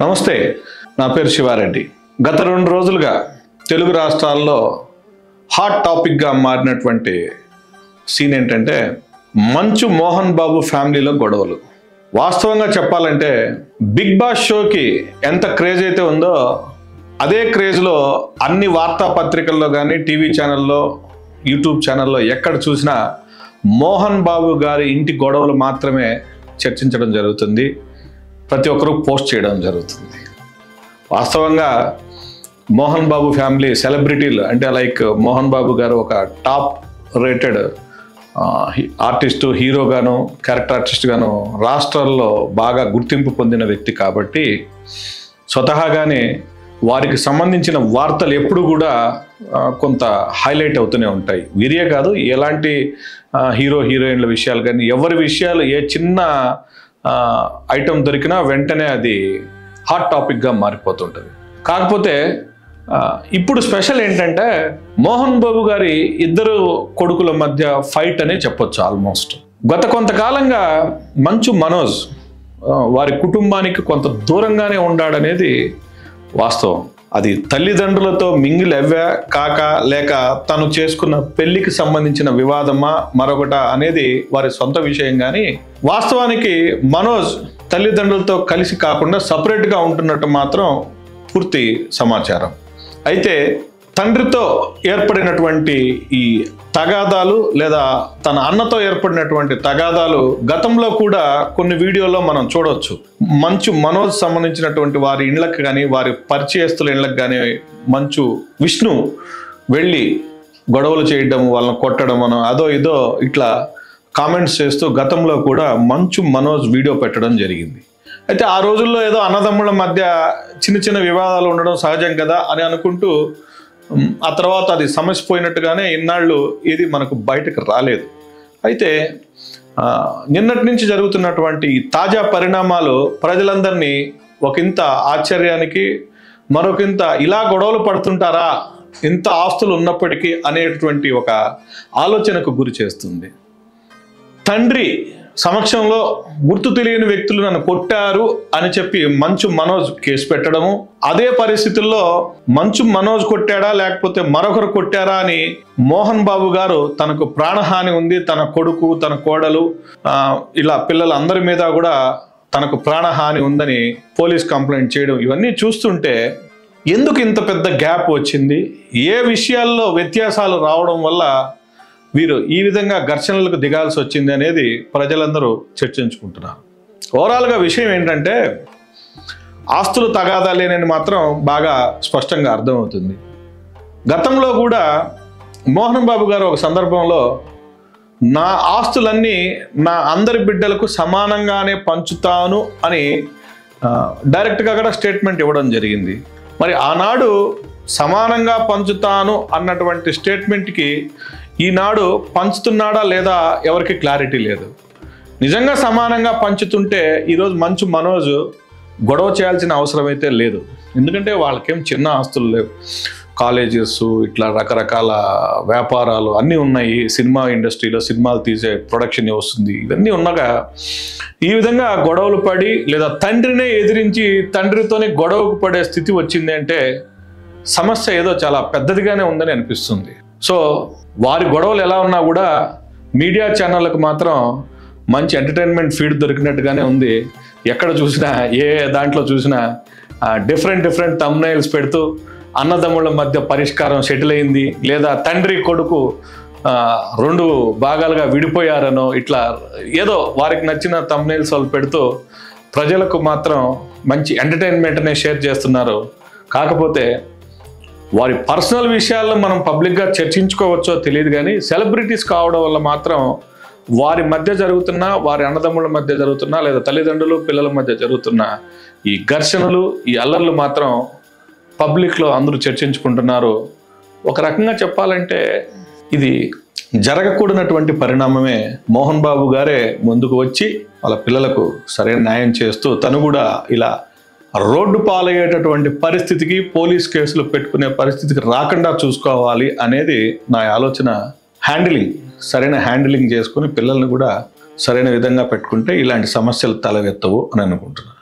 నమస్తే, నా పేరు శివారెడ్డి. గత 2 రోజులుగా తెలుగు రాష్ట్రాల్లో హాట్ టాపిక్గా మారినటువంటి సీన్ ఏంటంటే మంచు మోహన్ బాబు ఫ్యామిలీలో గొడవలు. వాస్తవంగా చెప్పాలంటే బిగ్ బాస్ షోకి ఎంత క్రేజ్ అయితే ఉందో అదే క్రేజ్లో అన్ని వార్తాపత్రికల్లో కానీ టీవీ ఛానల్లో యూట్యూబ్ ఛానల్లో ఎక్కడ చూసినా మోహన్ బాబు గారి ఇంటి గొడవలు మాత్రమే చర్చించడం జరుగుతుంది. ప్రతి ఒక్కరూ పోస్ట్ చేయడం జరుగుతుంది. వాస్తవంగా మోహన్ బాబు ఫ్యామిలీ సెలబ్రిటీలు అంటే లైక్ మోహన్ బాబు గారు ఒక టాప్ రేటెడ్ ఆర్టిస్టు, హీరోగాను, క్యారెక్టర్ ఆర్టిస్ట్గాను రాష్ట్రాల్లో బాగా గుర్తింపు పొందిన వ్యక్తి కాబట్టి స్వతహాగానే వారికి సంబంధించిన వార్తలు ఎప్పుడు కూడా కొంత హైలైట్ అవుతూనే ఉంటాయి. వీరే కాదు, ఎలాంటి హీరో హీరోయిన్ల విషయాలు కానీ ఎవరి విషయాలు ఏ చిన్న ఐటమ్ దొరికినా వెంటనే అది హాట్ టాపిక్గా మారిపోతుంటుంది. కాకపోతే ఇప్పుడు స్పెషల్ ఏంటంటే మోహన్ బాబు గారి ఇద్దరు కొడుకుల మధ్య ఫైట్ అనే చెప్పొచ్చు. ఆల్మోస్ట్ గత కొంతకాలంగా మంచు మనోజ్ వారి కుటుంబానికి కొంత దూరంగానే ఉండాడనేది వాస్తవం. అది తల్లిదండ్రులతో మింగిల్ అవ్వా కాక లేక తను చేసుకున్న పెళ్లికి సంబంధించిన వివాదమా మరొకట అనేది వారి సొంత విషయం. కానీ వాస్తవానికి మనోజ్ తల్లిదండ్రులతో కలిసి కాకుండా సపరేట్గా ఉంటున్నట్టు మాత్రం పూర్తి సమాచారం. అయితే తండ్రితో ఏర్పడినటువంటి ఈ తగాదాలు లేదా తన అన్నతో ఏర్పడినటువంటి తగాదాలు గతంలో కూడా కొన్ని వీడియోలో మనం చూడవచ్చు. మంచు మనోజ్ సంబంధించినటువంటి వారి ఇళ్లకు కానీ వారి పరిచయస్తుల ఇళ్లకు కానీ మంచు విష్ణు వెళ్ళి గొడవలు చేయడం, వాళ్ళని కొట్టడం, అదో ఇదో ఇట్లా కామెంట్స్ చేస్తూ గతంలో కూడా మంచు మనోజ్ వీడియో పెట్టడం జరిగింది. అయితే ఆ రోజుల్లో ఏదో అన్నదమ్ముల మధ్య చిన్న చిన్న వివాదాలు ఉండడం సహజం కదా అని అనుకుంటూ ఆ తర్వాత అది సమసిపోయినట్టుగానే ఇన్నాళ్ళు ఇది మనకు బయటకు రాలేదు. అయితే నిన్నటి నుంచి జరుగుతున్నటువంటి తాజా పరిణామాలు ప్రజలందరినీ ఒకంత ఆశ్చర్యానికి మరొకంత ఇలా గొడవలు పడుతుంటారా ఇంత ఆస్తులు ఉన్నప్పటికీ అనేటువంటి ఒక ఆలోచనకు గురి చేస్తుంది. తండ్రి సమక్షంలో గుర్తు తెలియని వ్యక్తులు నన్ను కొట్టారు అని చెప్పి మంచు మనోజ్ కేసు పెట్టడము, అదే పరిస్థితుల్లో మంచు మనోజ్ కొట్టాడా లేకపోతే మరొకరు కొట్టారా అని మోహన్ బాబు గారు తనకు ప్రాణహాని ఉంది, తన కొడుకు తన కోడలు ఇలా పిల్లలందరి మీద కూడా తనకు ప్రాణహాని ఉందని పోలీస్ కంప్లైంట్ చేయడం, ఇవన్నీ చూస్తుంటే ఎందుకు ఇంత పెద్ద గ్యాప్ వచ్చింది, ఏ విషయాల్లో వ్యత్యాసాలు రావడం వల్ల వీరు ఈ విధంగా ఘర్షణలకు దిగాల్సి వచ్చింది అనేది ప్రజలందరూ చర్చించుకుంటున్నారు. ఓవరాల్గా విషయం ఏంటంటే ఆస్తులు తగాదాలేనని మాత్రం బాగా స్పష్టంగా అర్థమవుతుంది. గతంలో కూడా మోహన్ బాబు గారు ఒక సందర్భంలో నా ఆస్తులన్నీ నా అందరి బిడ్డలకు సమానంగానే పంచుతాను అని డైరెక్ట్గా కూడా స్టేట్మెంట్ ఇవ్వడం జరిగింది. మరి ఆనాడు సమానంగా పంచుతాను అన్నటువంటి స్టేట్మెంట్కి ఈనాడు పంచుతున్నాడా లేదా ఎవరికి క్లారిటీ లేదు. నిజంగా సమానంగా పంచుతుంటే ఈరోజు మంచు మనోజ్ గొడవ చేయాల్సిన అవసరం అయితే లేదు. ఎందుకంటే వాళ్ళకేం చిన్న ఆస్తులు లేవు, కాలేజెస్ ఇట్లా రకరకాల వ్యాపారాలు అన్నీ ఉన్నాయి. సినిమా ఇండస్ట్రీలో సినిమాలు తీసే ప్రొడక్షన్ వస్తుంది. ఇవన్నీ ఉండగా ఈ విధంగా గొడవలు పడి లేదా తండ్రినే ఎదిరించి తండ్రితోనే గొడవకు పడే స్థితి వచ్చింది అంటే సమస్య ఏదో చాలా పెద్దదిగానే ఉందని అనిపిస్తుంది. సో వారి గొడవలు ఎలా ఉన్నా కూడా మీడియా ఛానళ్ళకు మాత్రం మంచి ఎంటర్టైన్మెంట్ ఫీడ్ దొరికినట్టుగానే ఉంది. ఎక్కడ చూసినా ఏ దాంట్లో చూసినా డిఫరెంట్ థంబ్నైల్స్ పెడుతూ అన్నదమ్ముల మధ్య పరిష్కారం సెటిల్ అయింది, లేదా తండ్రి కొడుకు 2 భాగాలుగా విడిపోయారనో ఇట్లా ఏదో వారికి నచ్చిన థంబ్నైల్స్ వాళ్ళు పెడుతూ ప్రజలకు మాత్రం మంచి ఎంటర్టైన్మెంట్ అనే షేర్ చేస్తున్నారు. కాకపోతే వారి పర్సనల్ విషయాల్లో మనం పబ్లిక్గా చర్చించుకోవచ్చో తెలియదు, కానీ సెలబ్రిటీస్ కావడం వల్ల మాత్రం వారి మధ్య జరుగుతున్న, వారి అన్నదమ్ముల మధ్య జరుగుతున్న లేదా తల్లిదండ్రులు పిల్లల మధ్య జరుగుతున్న ఈ ఘర్షణలు, ఈ అల్లర్లు మాత్రం పబ్లిక్లో అందరూ చర్చించుకుంటున్నారు. ఒక రకంగా చెప్పాలంటే ఇది జరగకూడనటువంటి పరిణామమే. మోహన్ బాబు గారే ముందుకు వచ్చి వాళ్ళ పిల్లలకు సరైన న్యాయం చేస్తూ తను కూడా ఇలా రోడ్డు పాలయ్యేటటువంటి పరిస్థితికి, పోలీస్ కేసులు పెట్టుకునే పరిస్థితికి రాకుండా చూసుకోవాలి అనేది నా ఆలోచన. సరైన హ్యాండిలింగ్ చేసుకుని పిల్లల్ని కూడా సరైన విధంగా పెట్టుకుంటే ఇలాంటి సమస్యలు తలెత్తవు అని అనుకుంటున్నాను.